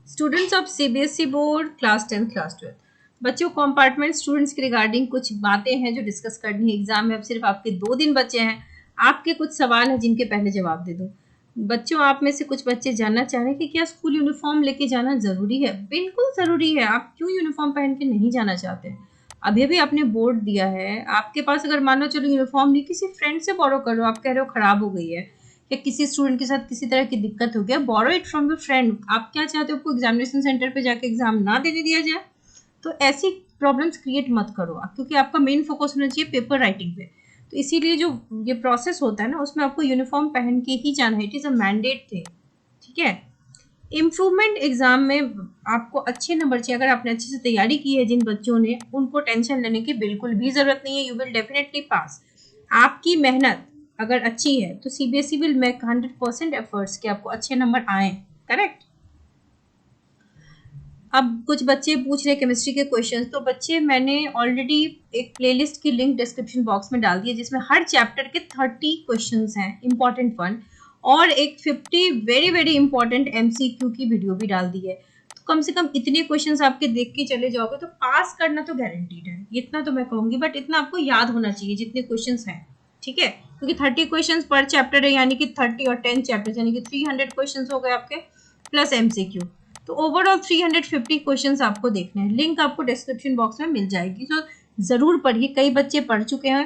Students of CBSE board class 10 class 12। बच्चों, compartment students के regarding कुछ बातें हैं जो डिस्कस करनी है। एग्जाम में अब सिर्फ आपके 2 दिन बचे हैं। आपके कुछ सवाल हैं जिनके पहले जवाब दे दूं। बच्चों, आप में से कुछ बच्चे जानना चाह रहे हैं कि क्या स्कूल यूनिफॉर्म लेके जाना जरूरी है। बिल्कुल जरूरी है। आप क्यों यूनिफॉर्म पहन के नहीं जाना चाहते? अभी भी आपने बोर्ड दिया है, आपके पास अगर मान लो चलो यूनिफॉर्म नहीं, किसी फ्रेंड से बोरो करो। आप कह रहे हो खराब हो गई है या किसी स्टूडेंट के साथ किसी तरह की दिक्कत हो गया, borrow it from your friend. आप क्या चाहते हो, आपको एग्जामिनेशन सेंटर पे जाके एग्जाम ना देने दिया जाए? तो ऐसी प्रॉब्लम्स क्रिएट मत करो आप, क्योंकि आपका मेन फोकस होना चाहिए पेपर राइटिंग पे। तो इसीलिए जो ये प्रोसेस होता है ना, उसमें आपको यूनिफॉर्म पहन के ही जाना है। It is a mandate thing, ठीक है। इम्प्रूवमेंट एग्जाम में आपको अच्छे नंबर चाहिए। अगर आपने अच्छे से तैयारी की है, जिन बच्चों ने, उनको टेंशन लेने की बिल्कुल भी जरूरत नहीं है। You will definitely pass. आपकी मेहनत अगर अच्छी है तो सीबीएसई विल मेक 100% एफर्ट्स कि आपको अच्छे नंबर आए। करेक्ट। अब कुछ बच्चे पूछ रहे केमिस्ट्री के क्वेश्चंस। तो बच्चे, मैंने ऑलरेडी एक प्लेलिस्ट की लिंक डिस्क्रिप्शन बॉक्स में डाल दी है, जिसमें हर चैप्टर के 30 क्वेश्चंस हैं, इंपॉर्टेंट वन, और एक 50 वेरी वेरी इंपॉर्टेंट एमसीक्यू की वीडियो भी डाल दी है। तो कम से कम इतने क्वेश्चंस आपके देख के चले जाओगे तो पास करना तो गारंटीड है, इतना तो मैं कहूंगी। बट इतना आपको याद होना चाहिए जितने क्वेश्चंस हैं, ठीक है। क्योंकि 30 क्वेश्चंस पर चैप्टर है, यानी कि 30 और 10 चैप्टर, यानी कि 300 क्वेश्चंस हो गए आपके, प्लस एमसीक्यू। तो ओवरऑल 350 क्वेश्चंस आपको देखने हैं। लिंक आपको डिस्क्रिप्शन बॉक्स में मिल जाएगी, तो जरूर पढ़िए। कई बच्चे पढ़ चुके हैं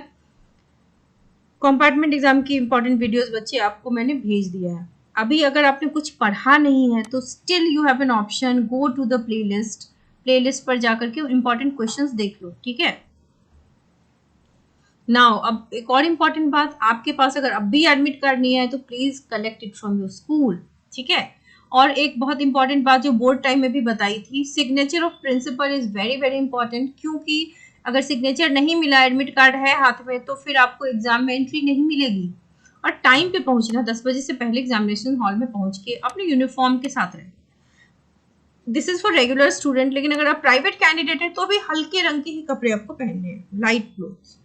कंपार्टमेंट एग्जाम की इंपॉर्टेंट वीडियोस, बच्चे आपको मैंने भेज दिया है। अभी अगर आपने कुछ पढ़ा नहीं है तो still you have an option, go to the playlist पर जाकर के इंपॉर्टेंट क्वेश्चंस देख लो, ठीक है। नाउ अब एक और इम्पॉर्टेंट बात, आपके पास अगर अब भी एडमिट कार्ड नहीं है तो please collect it from your school, ठीक है। और एक बहुत इंपॉर्टेंट बात जो बोर्ड टाइम में भी बताई थी, signature of principal is very very important. क्योंकि अगर सिग्नेचर नहीं मिला, एडमिट कार्ड है हाथ में, तो फिर आपको एग्जाम में एंट्री नहीं मिलेगी। और टाइम पे पहुंचना, 10 बजे से पहले एग्जामिनेशन हॉल में पहुंच के अपने यूनिफॉर्म के साथ रहें। This is for regular student, लेकिन अगर आप प्राइवेट कैंडिडेट है तो भी हल्के रंग के ही कपड़े आपको पहनने हैं, लाइट क्लोथ्स।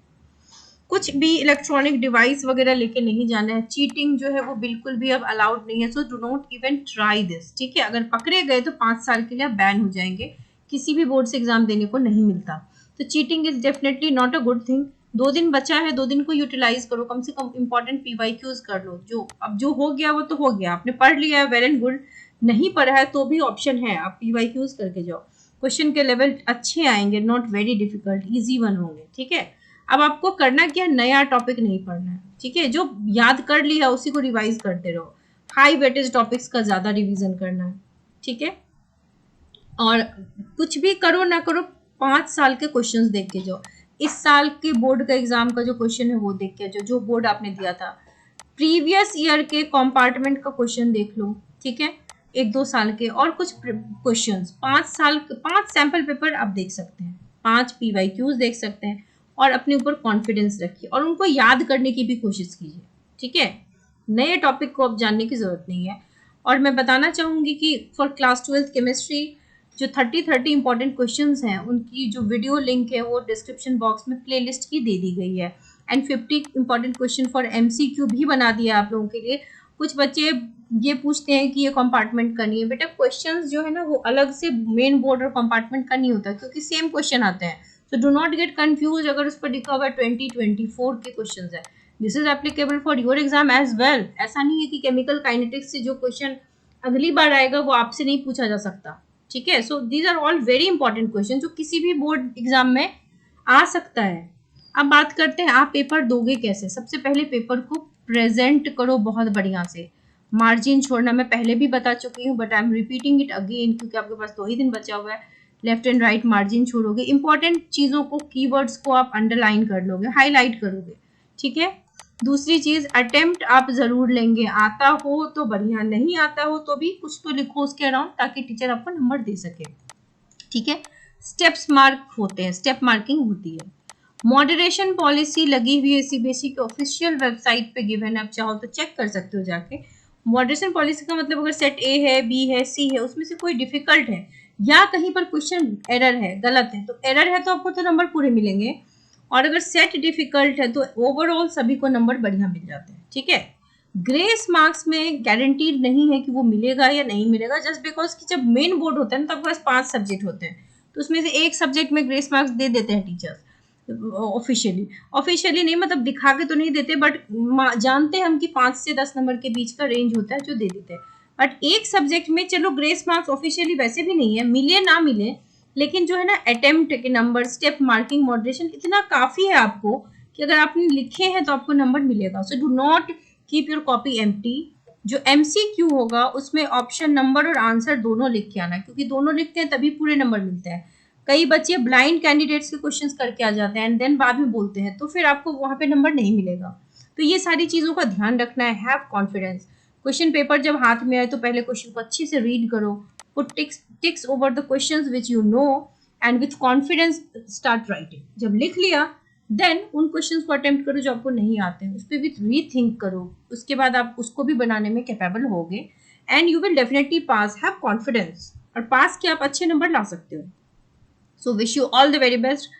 कुछ भी इलेक्ट्रॉनिक डिवाइस वगैरह लेके नहीं जाना है। चीटिंग जो है वो बिल्कुल भी अब अलाउड नहीं है, so do not even try this, ठीक है। अगर पकड़े गए तो 5 साल के लिए बैन हो जाएंगे, किसी भी बोर्ड से एग्जाम देने को नहीं मिलता। तो cheating is definitely not a good thing. 2 दिन बचा है, 2 दिन को यूटिलाइज करो, कम से कम इंपॉर्टेंट पीवाईक्यूज कर लो। जो अब जो हो गया वो तो हो गया, आपने पढ़ लिया है, वेल एंड गुड। नहीं पढ़ा है तो भी ऑप्शन है, आप पीवाईक्यूज करके जाओ। क्वेश्चन के लेवल अच्छे आएंगे, not very difficult, easy one होंगे, ठीक है। अब आपको करना क्या, नया टॉपिक नहीं पढ़ना है, ठीक है। जो याद कर लिया उसी को रिवाइज करते रहो। हाई वेटेज टॉपिक्स का ज्यादा रिवीजन करना है, ठीक है। और कुछ भी करो ना करो, 5 साल के क्वेश्चंस देख के जाओ। इस साल के बोर्ड का एग्जाम का जो क्वेश्चन है वो देख के जो बोर्ड आपने दिया था, प्रीवियस ईयर के कंपार्टमेंट का क्वेश्चन देख लो, ठीक है। 1-2 साल के और कुछ क्वेश्चंस, 5 सैंपल पेपर आप देख सकते हैं, 5 पीवाईक्यूज देख सकते हैं। और अपने ऊपर कॉन्फिडेंस रखिए और उनको याद करने की भी कोशिश कीजिए, ठीक है। नए टॉपिक को अब जानने की जरूरत नहीं है। और मैं बताना चाहूंगी कि फॉर क्लास 12 केमिस्ट्री जो 30 इंपॉर्टेंट क्वेश्चंस हैं, उनकी जो वीडियो लिंक है वो डिस्क्रिप्शन बॉक्स में प्लेलिस्ट की दे दी गई है। And 50 important question for MCQ भी बना दिया आप लोगों के लिए। कुछ बच्चे ये पूछते हैं कि ये कंपार्टमेंट का नहीं है। बेटा, क्वेश्चंस जो है ना वो अलग से मेन बोर्ड और कंपार्टमेंट का नहीं होता, क्योंकि सेम क्वेश्चन आते हैं। तो डू नॉट गेट कंफ्यूज अगर उस पर लिखा हुआ 2024 के क्वेश्चन है। This is applicable for your exam as well. ऐसा नहीं है कि केमिकल काइनेटिक्स से जो क्वेश्चन अगली बार आएगा वो आपसे नहीं पूछा जा सकता, ठीक है। So these are all very important question जो किसी भी बोर्ड एग्जाम में आ सकता है। अब बात करते हैं आप पेपर दोगे कैसे। सबसे पहले पेपर को प्रेजेंट करो बहुत बढ़िया से। मार्जिन छोड़ना मैं पहले भी बता चुकी हूँ, but I am repeating it again, क्योंकि आपके पास 2 ही दिन बचा हुआ है। लेफ्ट एंड राइट मार्जिन छोड़ोगे, इंपॉर्टेंट चीजों को, कीवर्ड्स को आप अंडरलाइन कर लोगे, हाईलाइट करोगे, ठीक है। दूसरी चीज, अटेम्प्ट आप जरूर लेंगे। आता हो तो बढ़िया, नहीं आता हो तो भी कुछ तो लिखो उसके अराउंड, ताकि टीचर आपको नंबर दे सके, ठीक है। स्टेप्स मार्क होते हैं, स्टेप मार्किंग होती है। मॉडरेशन पॉलिसी लगी हुई है सीबीएसई के ऑफिशियल वेबसाइट पे गिवन है, आप चाहो तो चेक कर सकते हो जाके। मॉडरेशन पॉलिसी का मतलब अगर सेट ए है, बी है, सी है, उसमें से कोई डिफिकल्ट है या कहीं पर क्वेश्चन एरर है, गलत है, तो एरर है तो आपको तो नंबर पूरे मिलेंगे। और अगर सेट डिफिकल्ट है तो ओवरऑल सभी को नंबर बढ़िया मिल जाते हैं, ठीक है। ग्रेस मार्क्स में गारंटीड नहीं है कि वो मिलेगा या नहीं मिलेगा, जस्ट बिकॉज कि जब मेन बोर्ड होता है ना, तो आपके पास 5 सब्जेक्ट होते हैं, तो उसमें से एक सब्जेक्ट में ग्रेस मार्क्स दे देते हैं टीचर्स ऑफिशियली। ऑफिशियली नहीं मतलब दिखा के तो नहीं देते, बट जानते हैं हम कि 5 से 10 नंबर के बीच का रेंज होता है जो दे देते हैं। बट एक सब्जेक्ट में चलो ग्रेस मार्क्स ऑफिशियली वैसे भी नहीं है, मिले ना मिले, लेकिन जो है ना अटेम्प्ट के नंबर, स्टेप मार्किंग, मॉडरेशन, इतना काफी है आपको कि अगर आपने लिखे हैं तो आपको नंबर मिलेगा। So do not keep your copy empty. जो एमसीक्यू होगा उसमें ऑप्शन नंबर और आंसर दोनों लिख के आना, क्योंकि दोनों लिखते हैं तभी पूरे नंबर मिलते हैं। कई बच्चे ब्लाइंड कैंडिडेट्स के क्वेश्चंस करके आ जाते हैं एंड देन बाद में बोलते हैं, तो फिर आपको वहां पे नंबर नहीं मिलेगा। तो ये सारी चीजों का ध्यान रखना है। Have confidence. क्वेश्चन पेपर जब हाथ में आए तो पहले क्वेश्चन को अच्छे से रीड करो, put ticks over the questions which you know and with confidence start writing. जब लिख लिया देन उन क्वेश्चंस को अटेम्प्ट करो जो आपको नहीं आते हैं, उस पर विथ रीथिंक करो, उसके बाद आप उसको भी बनाने में कैपेबल होगे and you will definitely pass. Have confidence, और पास के आप अच्छे नंबर ला सकते हो। So wish you all the very best.